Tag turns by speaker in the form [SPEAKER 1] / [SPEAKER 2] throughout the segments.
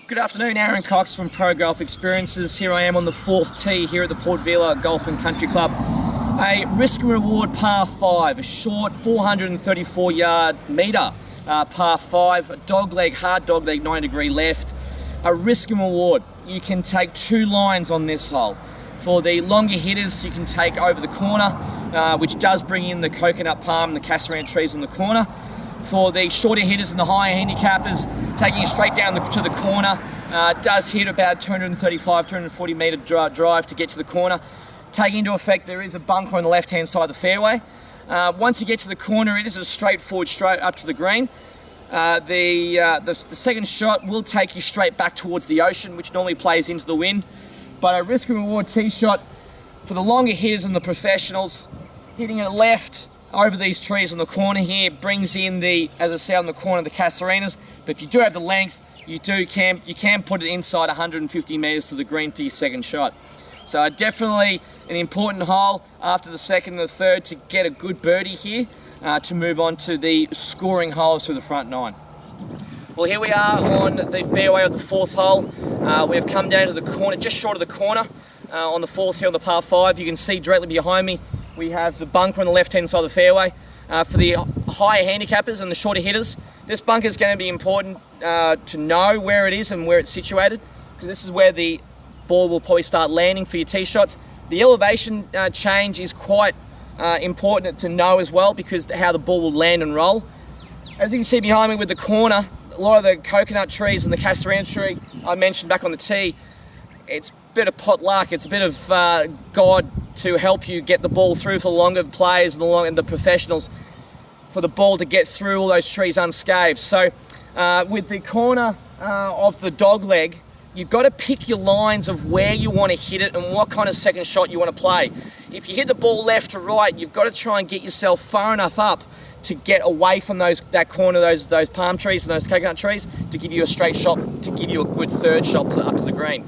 [SPEAKER 1] Good afternoon, Aaron Cox from Pro Golf Experiences. Here I am on the fourth tee here at the Port Vila Golf and Country Club. A risk and reward par 5, a short 434 yard metre par 5, a dogleg, hard dogleg 90-degree left. A risk and reward. You can take two lines on this hole. For the longer hitters, you can take over the corner, which does bring in the coconut palm and the cassiterine trees in the corner. For the shorter hitters and the higher handicappers, taking it straight down to the corner, does hit about 235, 240 metre drive to get to the corner. Taking into effect there is a bunker on the left hand side of the fairway. Once you get to the corner, it is a straightforward straight up to the green. The second shot will take you straight back towards the ocean, which normally plays into the wind. But a risk and reward tee shot for the longer hitters and the professionals, hitting it left over these trees on the corner here brings in the, as I said, on the corner, the casserinas. But if you do have the length, you can put it inside 150 metres to the green for your second shot. So definitely an important hole after the second and the third to get a good birdie here to move on to the scoring holes through the front nine. Well, here we are on the fairway of the fourth hole. We've come down to the corner, just short of the corner on the fourth here on the par 5. You can see directly behind me we have the bunker on the left-hand side of the fairway. For the higher handicappers and the shorter hitters, this bunker is going to be important to know where it is and where it's situated, because this is where the ball will probably start landing for your tee shots. The elevation change is quite important to know as well, because how the ball will land and roll. As you can see behind me with the corner, a lot of the coconut trees and the cassiterine tree I mentioned back on the tee, it's a bit of pot luck, it's a bit of God to help you get the ball through for the longer players and the professionals, for the ball to get through all those trees unscathed. So with the corner of the dogleg, you've got to pick your lines of where you want to hit it and what kind of second shot you want to play. If you hit the ball left to right, you've got to try and get yourself far enough up to get away from that corner, those palm trees and those coconut trees, to give you a straight shot, to give you a good third shot up to the green.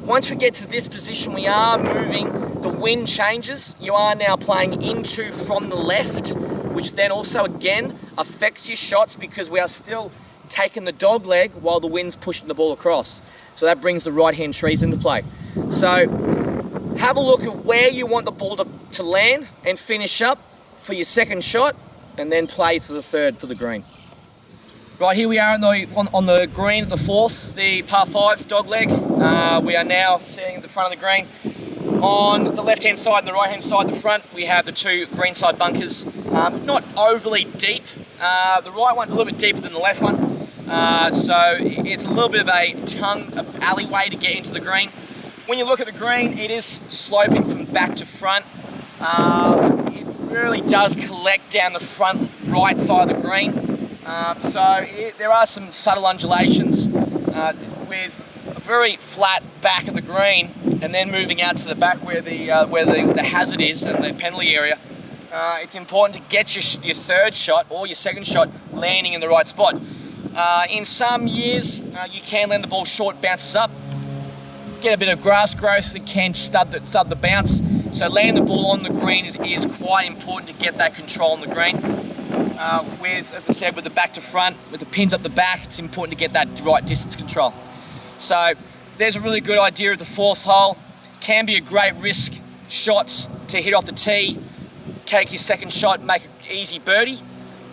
[SPEAKER 1] Once we get to this position, we are moving, the wind changes. You are now playing into from the left, which then also again affects your shots, because we are still taking the dog leg while the wind's pushing the ball across. So that brings the right-hand trees into play. So have a look at where you want the ball to land and finish up for your second shot, and then play for the third for the green. Right, here we are on the green at the fourth, the par 5 dogleg. We are now sitting at the front of the green. On the left-hand side and the right-hand side, the front, we have the two greenside bunkers. Not overly deep. The right one's a little bit deeper than the left one. So it's a little bit of a alleyway to get into the green. When you look at the green, it is sloping from back to front. It really does collect down the front right side of the green. There are some subtle undulations with a very flat back of the green, and then moving out to the back where the hazard is and the penalty area. It's important to get your third shot or your second shot landing in the right spot. In some years, you can land the ball short, bounces up, get a bit of grass growth that can stub the bounce. So landing the ball on the green is quite important to get that control on the green. As I said, with the back to front, with the pins up the back, it's important to get that right distance control. So there's a really good idea of the fourth hole. Can be a great risk shots to hit off the tee, take your second shot, make an easy birdie,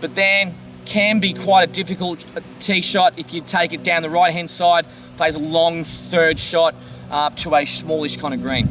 [SPEAKER 1] but then can be quite a difficult tee shot if you take it down the right hand side, plays a long third shot up to a smallish kind of green.